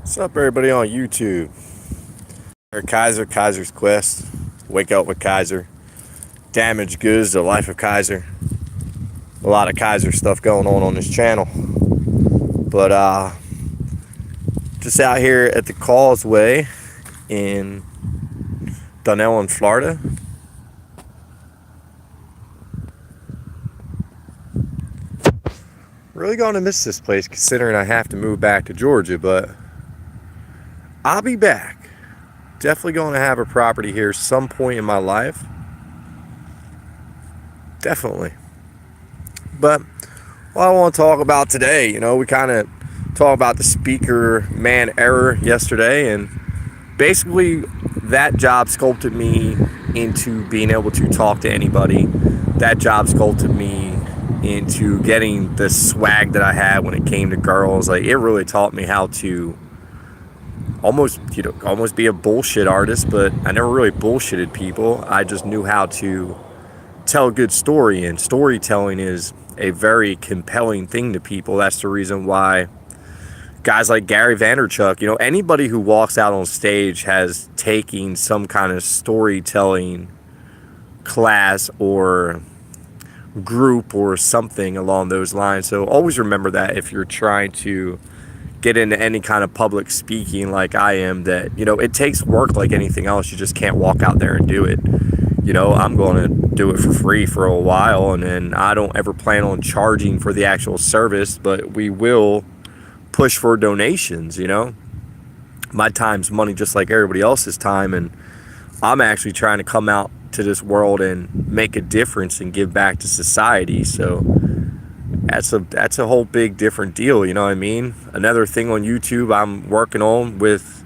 What's up, everybody on YouTube? Eric Kaiser, Kaiser's Quest, Wake Up with Kaiser, Damaged Goods, The Life of Kaiser. A lot of Kaiser stuff going on this channel. But just out here at the Causeway in Dunellen, Florida. Really going to miss this place considering I have to move back to Georgia, but I'll be back. Definitely going to have a property here some point in my life. Definitely. But what I want to talk about today, we kind of talked about the speaker man error yesterday, and basically that job sculpted me into being able to talk to anybody. That job sculpted me into getting the swag that I had when it came to girls. Like, it really taught me how to almost be a bullshit artist, but I never really bullshitted people. I just knew how to tell a good story, and storytelling is a very compelling thing to people. That's the reason why guys like Gary Vaynerchuk, anybody who walks out on stage has taken some kind of storytelling class or group or something along those lines. So always remember that if you're trying to get into any kind of public speaking like I am, that it takes work like anything else. You just can't walk out there and do it. I'm going to do it for free for a while, and then I don't ever plan on charging for the actual service, but we will push for donations. My time's money just like everybody else's time, and I'm actually trying to come out to this world and make a difference and give back to society. So that's a whole big different deal, you know what I mean? Another thing on YouTube I'm working on with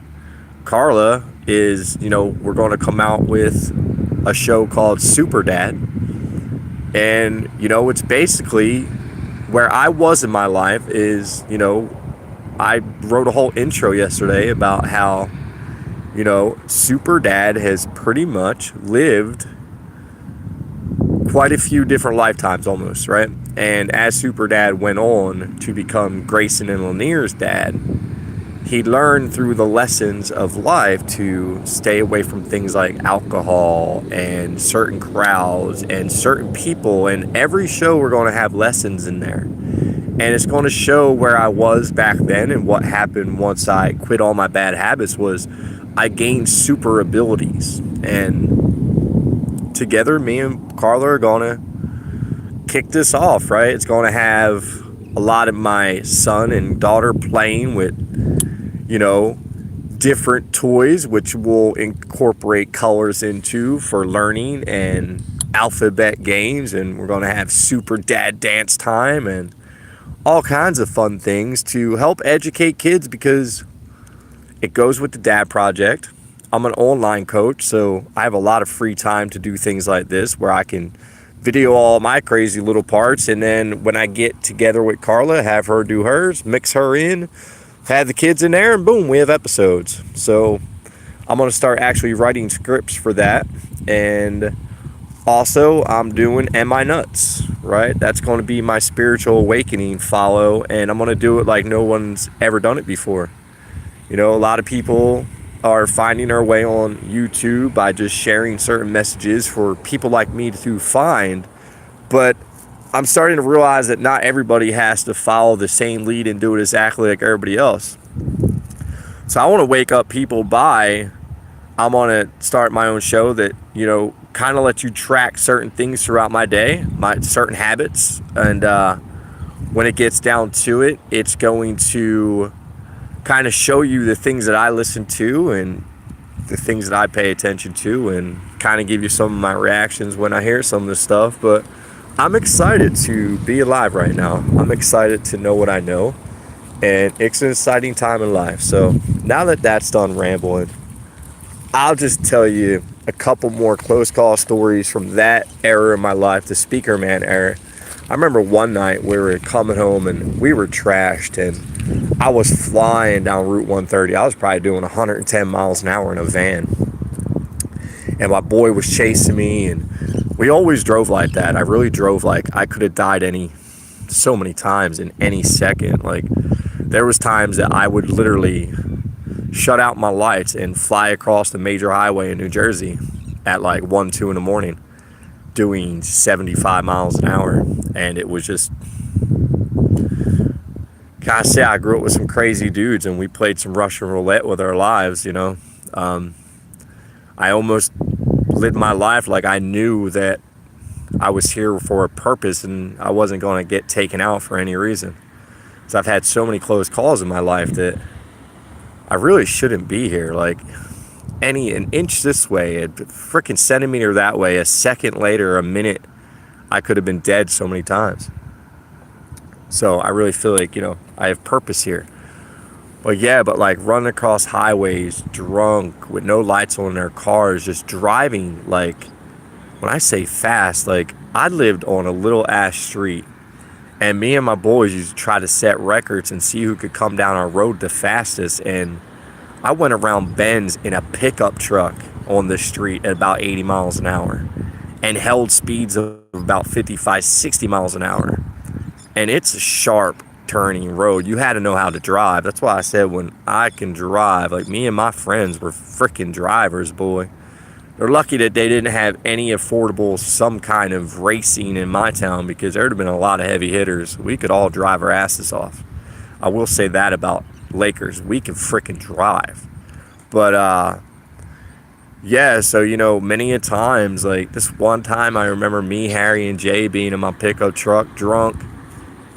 Carla is, we're going to come out with a show called Super Dad. And, it's basically where I was in my life is, I wrote a whole intro yesterday about how, Super Dad has pretty much lived quite a few different lifetimes almost, right? And as Super Dad went on to become Grayson and Lanier's dad, he learned through the lessons of life to stay away from things like alcohol and certain crowds and certain people. And every show we're going to have lessons in there. And it's going to show where I was back then, and what happened once I quit all my bad habits was I gained super abilities. And together, me and Carla are going to kick this off, right? It's going to have a lot of my son and daughter playing with, different toys, which we'll incorporate colors into for learning, and alphabet games. And we're going to have Super Dad dance time and all kinds of fun things to help educate kids, because it goes with the Dad Project. I'm an online coach, so I have a lot of free time to do things like this where I can video all my crazy little parts, and then when I get together with Carla, have her do hers, mix her in, have the kids in there, and boom, we have episodes. So I'm going to start actually writing scripts for that. And also I'm doing Am I Nuts, right? That's going to be my spiritual awakening follow, and I'm going to do it like no one's ever done it before. A lot of people are finding their way on YouTube by just sharing certain messages for people like me to find, but I'm starting to realize that not everybody has to follow the same lead and do it exactly like everybody else. So I want to wake up people by, I'm going to start my own show that, kind of let you track certain things throughout my day, my certain habits, and when it gets down to it, it's going to kind of show you the things that I listen to and the things that I pay attention to, and kind of give you some of my reactions when I hear some of this stuff. But I'm excited to be alive right now. I'm excited to know what I know, and it's an exciting time in life. So now that that's done rambling, I'll just tell you a couple more close call stories from that era in my life, the speaker man era. I remember one night we were coming home and we were trashed, and I was flying down Route 130. I was probably doing 110 miles an hour in a van, and my boy was chasing me, and we always drove like that. I really drove like I could have died so many times in any second. Like, there was times that I would literally shut out my lights and fly across the major highway in New Jersey at like 1, 2 in the morning doing 75 miles an hour. And it was just, gotta say, I grew up with some crazy dudes and we played some Russian roulette with our lives, you know. I almost lived my life like I knew that I was here for a purpose and I wasn't going to get taken out for any reason. So I've had so many close calls in my life that I really shouldn't be here. Like, an inch this way, a freaking centimeter that way, a second later, a minute, I could have been dead so many times. So I really feel like, you know, I have purpose here. But yeah, but like running across highways drunk with no lights on their cars, just driving, like, when I say fast, like, I lived on a little ass street and me and my boys used to try to set records and see who could come down our road the fastest. And I went around bends in a pickup truck on the street at about 80 miles an hour and held speeds of about 55, 60 miles an hour. And it's a sharp turning road. You had to know how to drive. That's why I said when I can drive, like, me and my friends were freaking drivers, boy. They're lucky that they didn't have any affordable, some kind of racing in my town, because there would have been a lot of heavy hitters. We could all drive our asses off. I will say that about Lakers. We can freaking drive. But, yeah, so, you know, many a times, like this one time I remember me, Harry, and Jay being in my pickup truck drunk.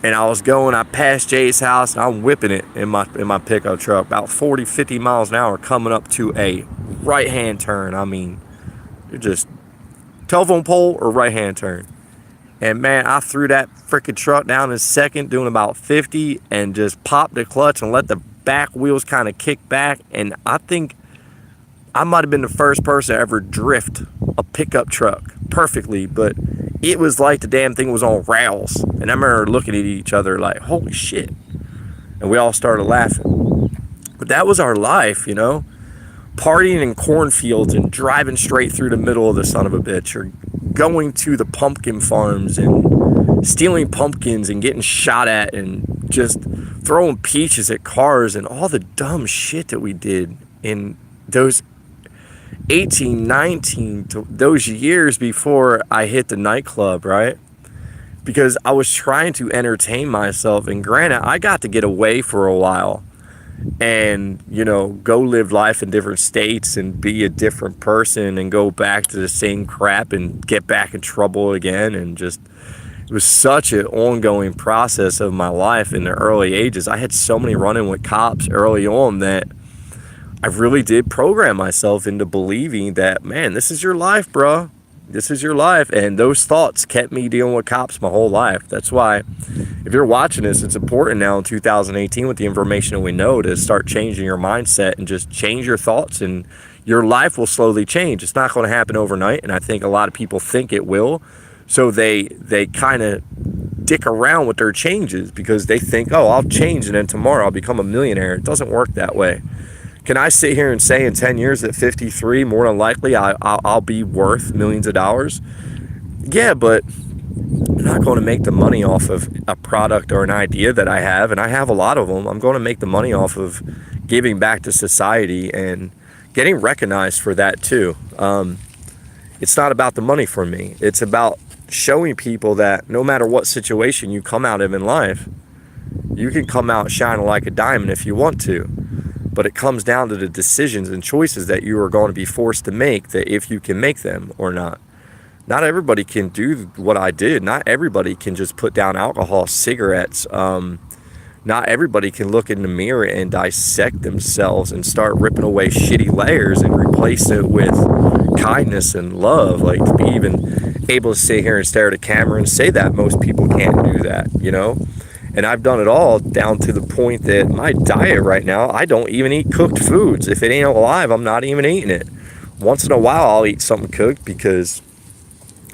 And I passed Jay's house and I'm whipping it in my pickup truck about 40, 50 miles an hour coming up to a right-hand turn. I mean, you're just telephone pole or right-hand turn. And man, I threw that freaking truck down in a second doing about 50 and just popped the clutch and let the back wheels kind of kick back. And I think I might have been the first person to ever drift a pickup truck perfectly, but it was like the damn thing was on rails. And I remember looking at each other like, holy shit. And we all started laughing. But that was our life, you know? Partying in cornfields and driving straight through the middle of the son of a bitch, or going to the pumpkin farms and stealing pumpkins and getting shot at and just throwing peaches at cars and all the dumb shit that we did in those 18, 19, those years before I hit the nightclub, right? Because I was trying to entertain myself. And granted, I got to get away for a while and, you know, go live life in different states and be a different person and go back to the same crap and get back in trouble again. And just, it was such an ongoing process of my life in the early ages. I had so many run-in with cops early on that I really did program myself into believing that, man, this is your life, bro. This is your life. And those thoughts kept me dealing with cops my whole life. That's why, if you're watching this, it's important now in 2018 with the information that we know to start changing your mindset and just change your thoughts, and your life will slowly change. It's not going to happen overnight, and I think a lot of people think it will. So they kind of dick around with their changes because they think, oh, I'll change and then tomorrow I'll become a millionaire. It doesn't work that way. Can I sit here and say in 10 years at 53, more than likely I'll be worth millions of dollars? Yeah, but I'm not going to make the money off of a product or an idea that I have, and I have a lot of them. I'm going to make the money off of giving back to society and getting recognized for that too. It's not about the money for me. It's about showing people that no matter what situation you come out of in life, you can come out shining like a diamond if you want to. But it comes down to the decisions and choices that you are going to be forced to make, that if you can make them or not. Not everybody can do what I did. Not everybody can just put down alcohol, cigarettes. Not everybody can look in the mirror and dissect themselves and start ripping away shitty layers and replace it with kindness and love. Like, to be even able to sit here and stare at a camera and say that, most people can't do that, you know? And I've done it all down to the point that my diet right now, I don't even eat cooked foods. If it ain't alive, I'm not even eating it. Once in a while, I'll eat something cooked because,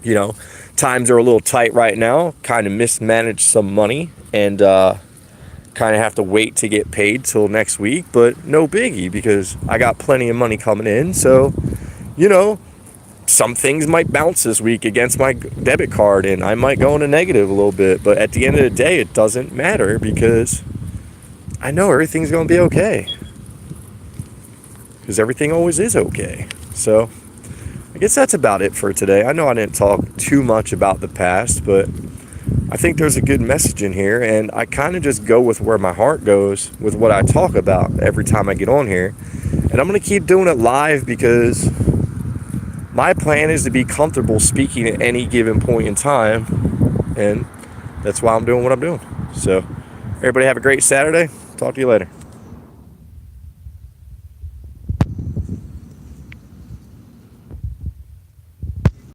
you know, times are a little tight right now. Kind of mismanaged some money and kind of have to wait to get paid till next week. But no biggie because I got plenty of money coming in. So, you know, some things might bounce this week against my debit card and I might go into negative a little bit, but at the end of the day, it doesn't matter because I know everything's going to be okay. because everything always is okay. So I guess that's about it for today. I know I didn't talk too much about the past, but I think there's a good message in here, and I kind of just go with where my heart goes with what I talk about every time I get on here. And I'm going to keep doing it live because my plan is to be comfortable speaking at any given point in time, and that's why I'm doing what I'm doing. So everybody have a great Saturday. Talk to you later.